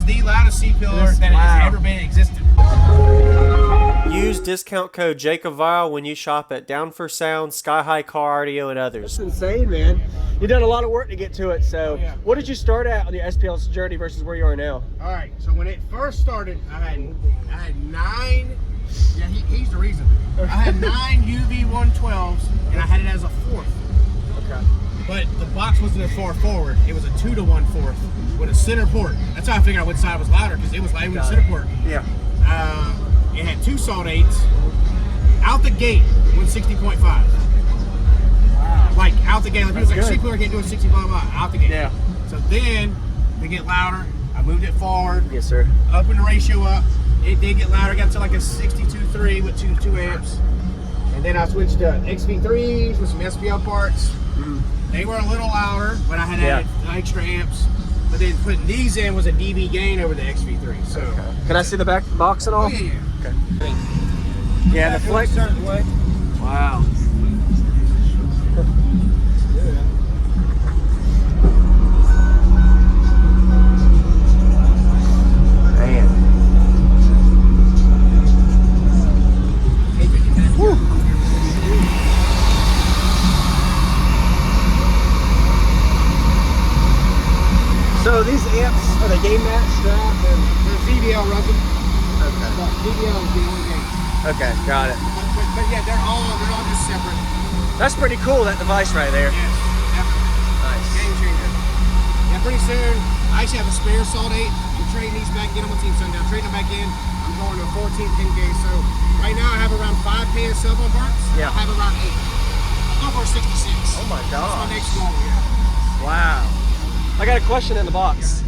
The loudest C-pillar that has ever been existed. Use discount code JacobViral when you shop at Down for Sound, SkyHigh Car Audio, and others. That's insane, man. You've done a lot of work to get to it. So, what did you start at on the SPL journey versus where you are now? All right. So when it first started, I had 9. Yeah, he's the reason. I had 9 UV112s, and I had it as a 4th. Okay. But the box wasn't as far forward. It was a 2 to 1/4 with a center port. That's how I figured out which side was louder, because it was like with a center port. Yeah. It had 2 salt 8s. Out the gate, went 60.5. Wow. Like out the gate, like people like C-pillar can't do a 60 blah blah out the gate. Yeah. So then we get louder. I moved it forward. Yes, sir. Up in the ratio up. It did get louder. Got to like a 62.3 with 2 amps. And then I switched to XV3s with some SPL parts. Mm-hmm. They were a little louder, but I had added extra amps. But then putting these in was a dB gain over the XV3. So can I see the back box and all? Oh, yeah. Okay. Yeah, the flex. Certain way. Wow. Man. Woo. So these amps, are they game match strap? The VBL runs them. Okay. VBL is the only game. Okay, got it. But yeah, they're all just separate. That's pretty cool, that device right there. Yes, definitely. Nice. Game changer. Yeah, pretty soon, I actually have a spare salt 8. I'm trading these back in on my Team Sundown. Trading them back in. I'm going to a 14-pin gauge. So right now I have around 5 pairs cell phone parts. Yeah. I have around 8. I'm going for 66. Oh my god. That's my next goal, yeah. Wow. I got a question in the box.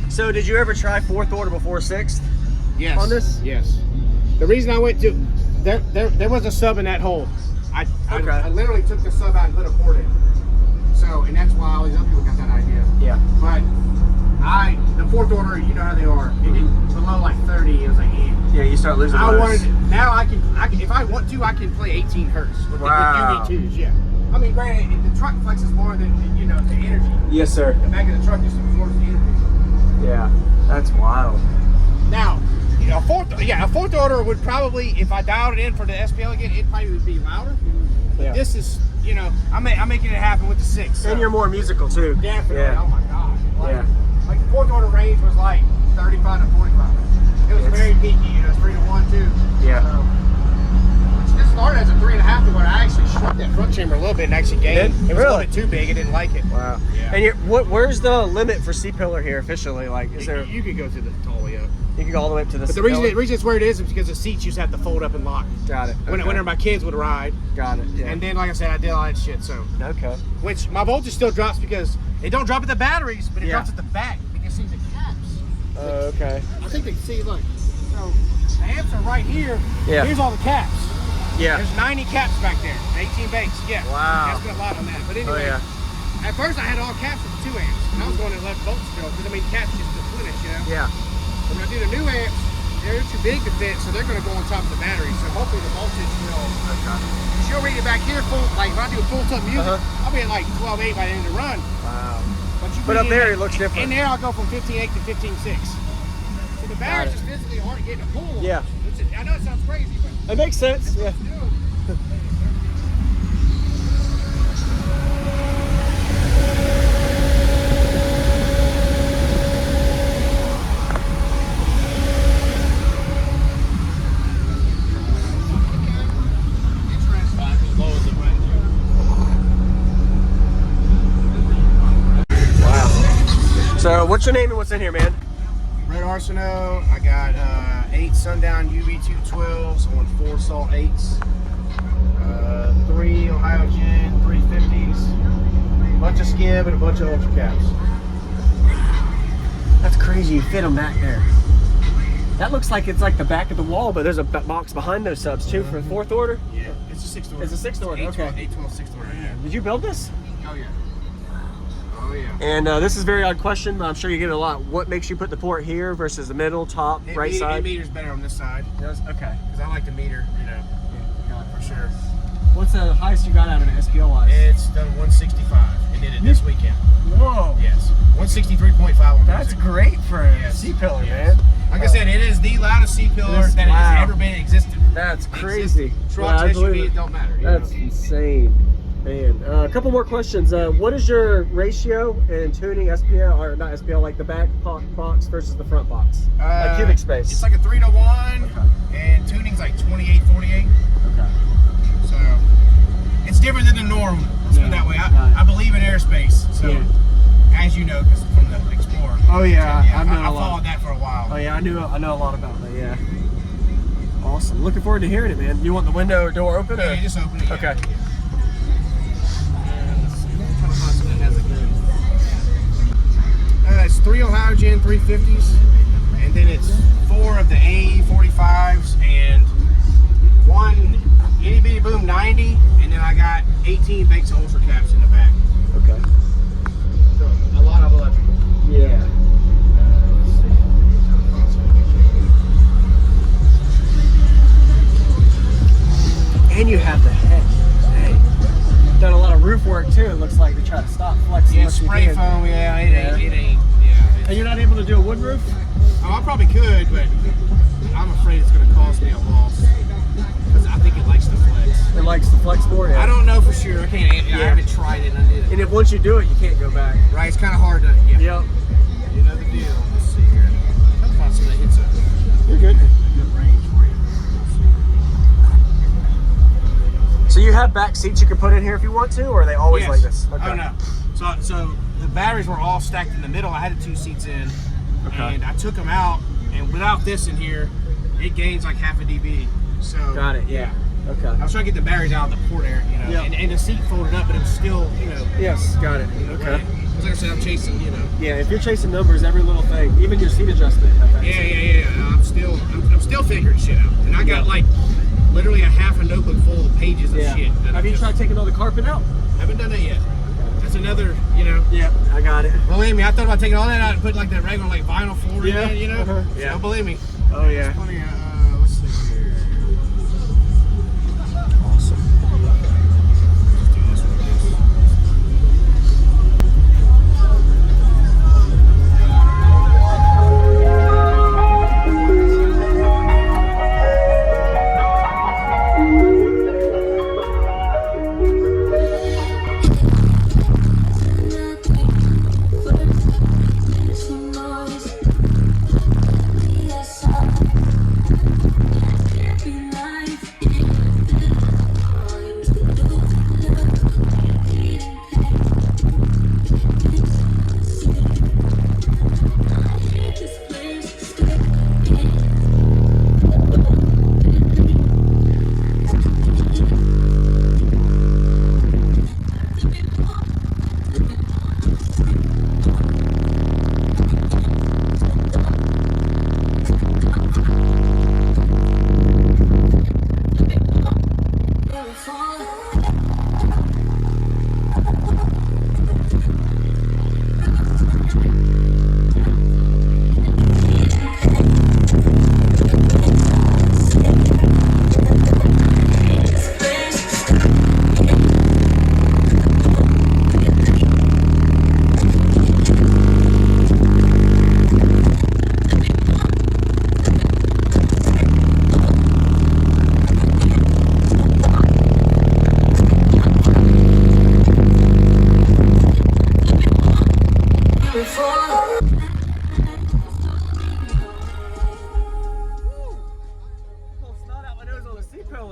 So did you ever try 4th order before 6th? Yes. On this? Yes. The reason I went to there was a sub in that hole. I literally took the sub out and put a port in. So, and that's why all these other people got that idea. Yeah. But the 4th order, you know how they are. It didn't below like 30. It was like, yeah, you start losing. I wanted it. Now I can if I want to, I can play 18 hertz with the UV2s. Yeah. I mean, granted, the truck flexes more than the energy. Yes, sir. The back of the truck just absorbs the energy. Yeah, that's wild. Now, a 4th order would probably, if I dialed it in for the SPL again, it probably would be louder. But this is, I'm making it happen with the 6. So. And you're more musical too. Definitely. Yeah. Oh my god. Like the 4th order range was like 35 to 45. It was very peaky. It's 3 to 1 too. Yeah. So, this started as a 3.5 to 1. I actually shrunk that front chamber a little bit and actually gained. It was a little bit too big. I didn't like it. Wow. Yeah. And where's the limit for C-pillar here officially? Like, is there? You could go to the all the way up. You can go all the way up to the. But the reason it's where it is because the seats used to have to fold up and lock. Got it. Okay. Whenever my kids would ride. Got it. Yeah. And then, like I said, I did all that shit. So. Okay. Which my voltage still drops because it don't drop at the batteries, but it drops at the back. You can see the caps. Okay. I think they can see. Look. So the amps are right here. Yeah. Here's all the caps. Yeah. There's 90 caps back there. 18 banks. Yeah. Wow. I spent a lot on that. But anyway. Oh, yeah. At first I had all caps with the 2 amps. And I was going to 11 volts still because caps just replenish, Yeah. But when I do the new amps, they're too big to fit, so they're going to go on top of the battery. So hopefully the voltage will. Because you'll read it back here full. Like when I do full tub music, I'll be at like 12.8 by the end of the run. Wow. But up there it looks different. In there I'll go from 15.8 to 15.6. So the batteries just physically aren't getting a pull. Yeah. I know it sounds crazy, but it makes sense. Yeah. So what's your name and what's in here, man? Red Arsenal. I got 8 Sundown UV212s on 4 Salt 8s, 3 Ohio Gen 350s, a bunch of skib and a bunch of ultra caps. That's crazy. You fit them back there. That looks like it's like the back of the wall, but there's a box behind those subs too for 4th order. Yeah, it's a 6th order. It's a 6th order. Okay. 812 6th order. Yeah. Did you build this? Oh yeah. Oh yeah. And this is a very odd question, but I'm sure you get it a lot. What makes you put the port here versus the middle, top, right side? It meters better on this side. Yes? Okay. Because I like the meter, for sure. What's the highest you got out of an SPL wise? It's done 165, and did it this weekend. Whoa. Yes. 163.5 on That's music. great for a Yes. C-pillar, Yes. man. Like I said, it is the loudest C-pillar It is that loud. has ever been existed. That's crazy. Trucks, Yeah, I believe SUVs, it. don't matter. That's insane. Man, a couple more questions. What is your ratio in tuning SPL, or not SPL, like the back box versus the front box? Like cubic space. It's like a 3-to-1, and tuning's like 28-48. Okay. So it's different than the norm. Let's put it that way. I believe in airspace. So as you know, because from the Explorer. Oh yeah, I've known I a lot. followed that for a while. Oh yeah, I know a lot about that. Yeah. Awesome. Looking forward to hearing it, man. You want the window or door open? Yeah, or? you just open it. Okay. It's 3 halogen 350s, and then it's 4 of the A45s and 1 itty bitty boom 90, and then I got 18 baked ultra caps in the back. Okay. So a lot of electrical. Yeah. Let's see. And you have the head. Hey. Done a lot of roof work too. It looks like to try to stop flexing. Yeah, spray foam. Yeah, it ain't. Yeah. And you're not able to do a wood roof? Oh, I probably could, but I'm afraid it's going to cost me a loss because I think it likes to flex. It likes to flex more. Yeah. I don't know for sure. I can't. I haven't tried it. And I did it. And if once you do it, you can't go back. Right, it's kind of hard to. Yeah. Yep. You know the deal. Let's see here. Try to find something that hits a You're good. good range for you. So you have back seats you can put in here if you want to, or are they always Yes. like this? Oh no. So the batteries were all stacked in the middle. I had the 2 seats in, and I took them out. And without this in here, it gains like half a dB. So Got it. Yeah. Okay. I was trying to get the batteries out of the port area, you know, Yeah. and the seat folded up, but it was still, you know. Yes. Got it. Okay. Because like I said, I'm chasing, you know. Yeah. If you're chasing numbers, every little thing, even your seat adjustment. Yeah. I'm still figuring shit out, and I got like literally a half a notebook full of pages of shit. That Have you tried taking all the carpet out? Haven't done that yet. That's another, you know. Yeah. I got it. Believe me, I thought about taking all that out and putting like that regular like vinyl floor Yeah. in, you know. Yeah. So believe me. Oh yeah. Plenty of, let's see here. Awesome. Let's do this one.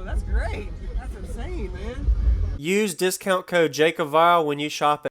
That's great. That's insane, man. Use discount code JacobViral when you shop at